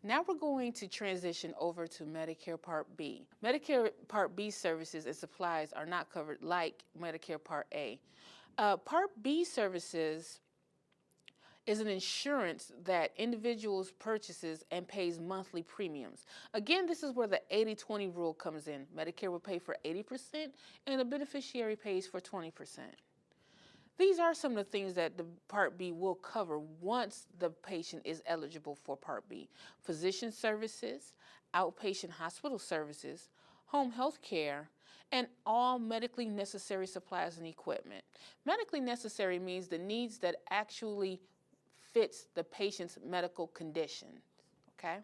Now we're going to transition over to Medicare Part B. Medicare Part B services and supplies are not covered like Medicare Part A. Part B services is an insurance that individuals purchases and pays monthly premiums. Again, this is where the 80-20 rule comes in. Medicare will pay for 80% and the beneficiary pays for 20%. These are some of the things that the Part B will cover once the patient is eligible for Part B. Physician services, outpatient hospital services, home health care, and all medically necessary supplies and equipment. Medically necessary means the needs that actually fits the patient's medical condition, okay?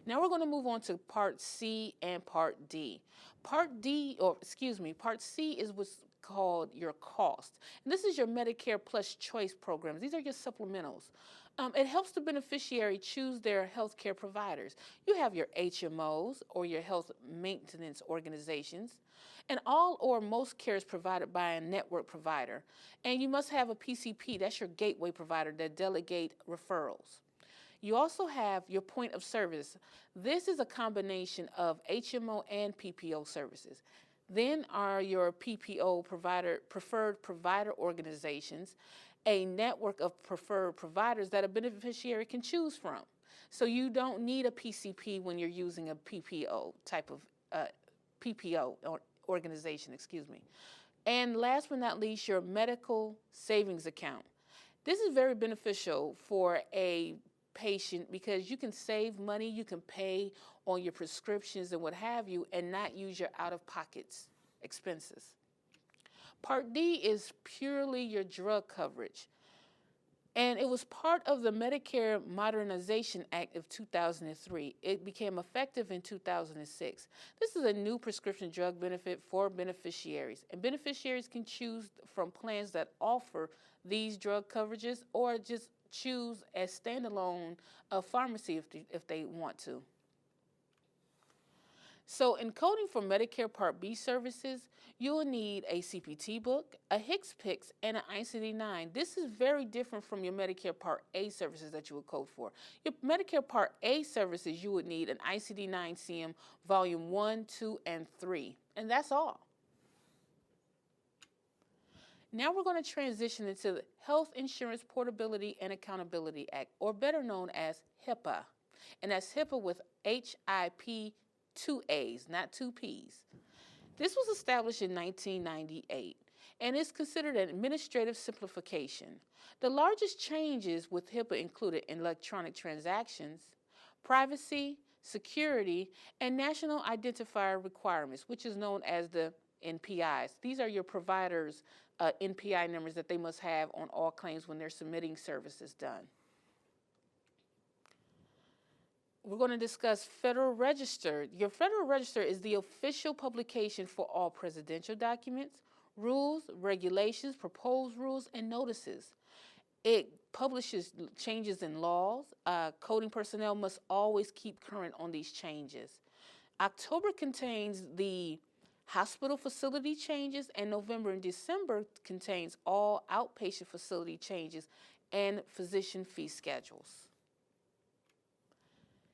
Now we're going to move on to Part C and Part D. Part C is what's called your cost. And this is your Medicare Plus Choice programs. These are your supplementals. It helps the beneficiary choose their health care providers. You have your HMOs, or your health maintenance organizations, and all or most care is provided by a network provider. And you must have a PCP, that's your gateway provider, that delegate referrals. You also have your point of service. This is a combination of HMO and PPO services. Then are your PPO preferred provider organizations, a network of preferred providers that a beneficiary can choose from. So you don't need a PCP when you're using a PPO type of organization, excuse me. And last but not least, your medical savings account. This is very beneficial for a patient because you can save money, you can pay on your prescriptions and what have you, and not use your out-of-pocket expenses. Part D is purely your drug coverage, and it was part of the Medicare Modernization Act of 2003. It became effective in 2006. This is a new prescription drug benefit for beneficiaries, and beneficiaries can choose from plans that offer these drug coverages or just choose a standalone pharmacy if they want to. So in coding for Medicare Part B services, you'll need a CPT book, a HCPCS, and an icd9. This is very different from your Medicare Part A services that you would code for. Your Medicare Part A services, you would need an icd9 CM Volume 1, 2, and 3, and that's all. Now we're going to transition into the Health Insurance Portability and Accountability Act, or better known as HIPAA. And that's HIPAA with HIP, 2 A's, not 2 P's. This was established in 1998 and is considered an administrative simplification. The largest changes with HIPAA included electronic transactions, privacy, security, and national identifier requirements, which is known as the NPIs. These are your providers' NPI numbers that they must have on all claims when they're submitting services done. We're going to discuss Federal Register. Your Federal Register is the official publication for all presidential documents, rules, regulations, proposed rules, and notices. It publishes changes in laws. Coding personnel must always keep current on these changes. October contains the hospital facility changes, and November and December contains all outpatient facility changes and physician fee schedules.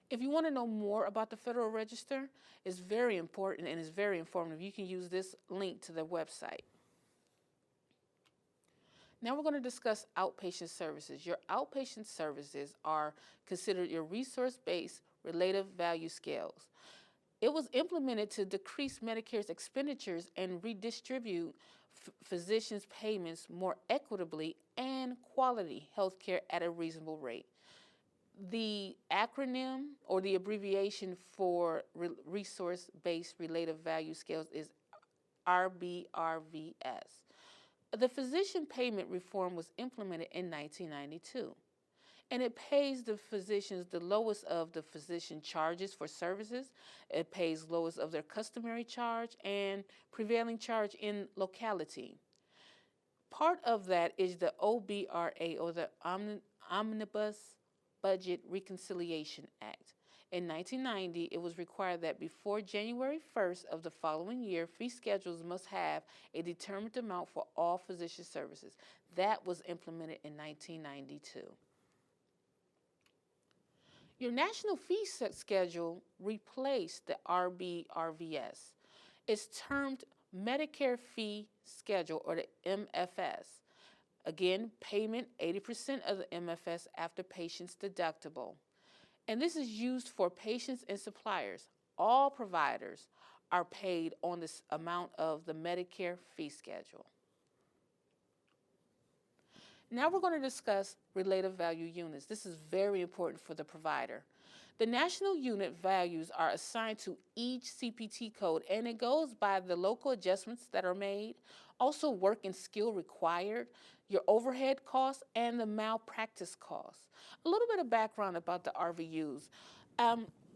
If you want to know more about the Federal Register, it's very important and it's very informative. You can use this link to the website. Now we're going to discuss outpatient services. Your outpatient services are considered your resource-based relative value scales. It was implemented to decrease Medicare's expenditures and redistribute physicians' payments more equitably and quality health care at a reasonable rate. The acronym or the abbreviation for resource-based relative value scales is RBRVS. The physician payment reform was implemented in 1992, and it pays the physicians the lowest of the physician charges for services. It pays lowest of their customary charge and prevailing charge in locality. Part of that is the OBRA, or the Omnibus Budget Reconciliation Act. In 1990, it was required that before January 1st of the following year, fee schedules must have a determined amount for all physician services. That was implemented in 1992. Your national fee schedule replaced the RBRVS. It's termed Medicare Fee Schedule, or the MFS. Again, payment 80% of the MFS after patient's deductible. And this is used for patients and suppliers. All providers are paid on this amount of the Medicare fee schedule. Now we're going to discuss relative value units. This is very important for the provider. The national unit values are assigned to each CPT code, and it goes by the local adjustments that are made, also work and skill required, your overhead costs, and the malpractice costs. A little bit of background about the RVUs.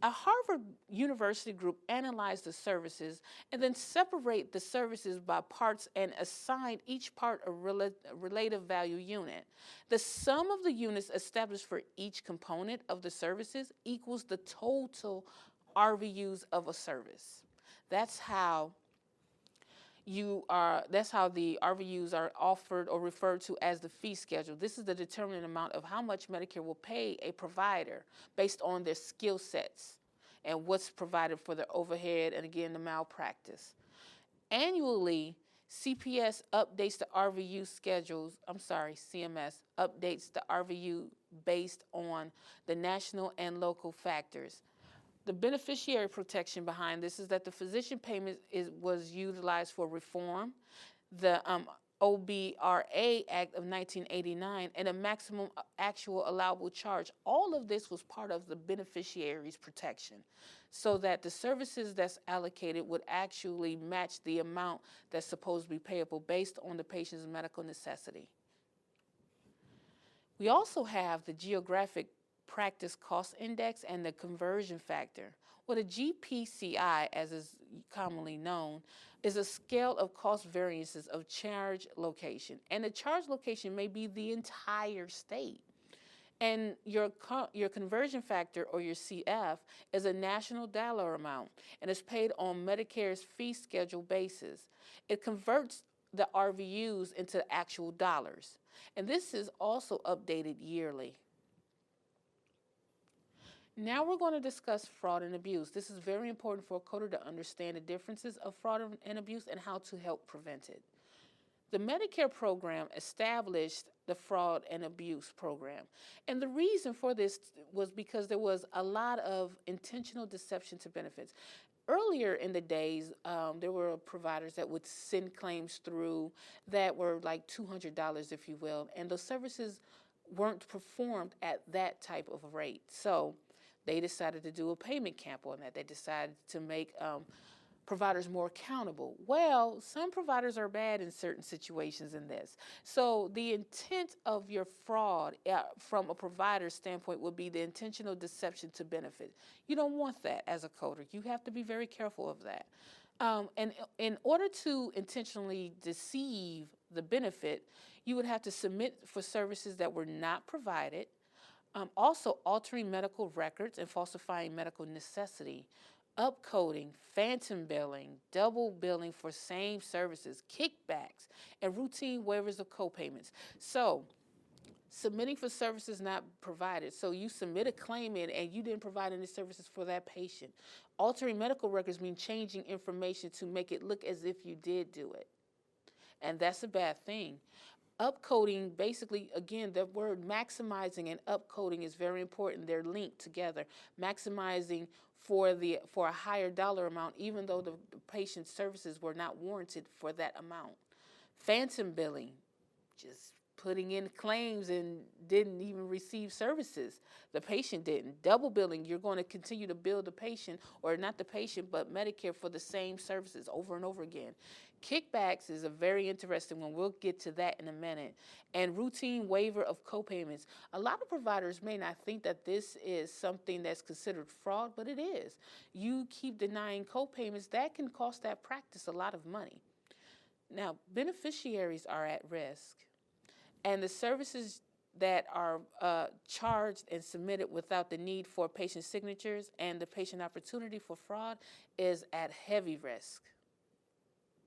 A Harvard University group analyzed the services and then separate the services by parts and assign each part a relative value unit. The sum of the units established for each component of the services equals the total RVUs of a service. That's how the RVUs are offered or referred to as the fee schedule. This is the determinant amount of how much Medicare will pay a provider based on their skill sets and what's provided for their overhead and, again, the malpractice. Annually, CMS updates the RVU based on the national and local factors. The beneficiary protection behind this is that the physician payment was utilized for reform, the OBRA Act of 1989, and a maximum actual allowable charge. All of this was part of the beneficiary's protection, so that the services that's allocated would actually match the amount that's supposed to be payable based on the patient's medical necessity. We also have the geographic practice cost index and the conversion factor. Well, the GPCI, as is commonly known, is a scale of cost variances of charge location. And the charge location may be the entire state. And your conversion factor, or your CF, is a national dollar amount, and it's paid on Medicare's fee schedule basis. It converts the RVUs into actual dollars. And this is also updated yearly. Now we're going to discuss fraud and abuse. This is very important for a coder to understand the differences of fraud and abuse and how to help prevent it. The Medicare program established the fraud and abuse program. And the reason for this was because there was a lot of intentional deception to benefits. Earlier in the days, there were providers that would send claims through that were like $200, if you will, and those services weren't performed at that type of a rate. So they decided to do a payment cap on that. They decided to make providers more accountable. Well, some providers are bad in certain situations in this. So the intent of your fraud from a provider's standpoint would be the intentional deception to benefit. You don't want that as a coder. You have to be very careful of that. And in order to intentionally deceive the benefit, you would have to submit for services that were not provided, also altering medical records and falsifying medical necessity, upcoding, phantom billing, double billing for same services, kickbacks, and routine waivers of copayments. So, submitting for services not provided. So you submit a claim in and you didn't provide any services for that patient. Altering medical records means changing information to make it look as if you did do it. And that's a bad thing. Upcoding, basically, again, the word maximizing and upcoding is very important. They're linked together. Maximizing for a higher dollar amount, even though the patient's services were not warranted for that amount. Phantom billing, just putting in claims and didn't even receive services. The patient didn't. Double billing, you're going to continue to bill the patient, or not the patient, but Medicare for the same services over and over again. Kickbacks is a very interesting one. We'll get to that in a minute. And routine waiver of copayments. A lot of providers may not think that this is something that's considered fraud, but it is. You keep denying copayments, that can cost that practice a lot of money. Now, beneficiaries are at risk, and the services that are charged and submitted without the need for patient signatures and the patient opportunity for fraud is at heavy risk.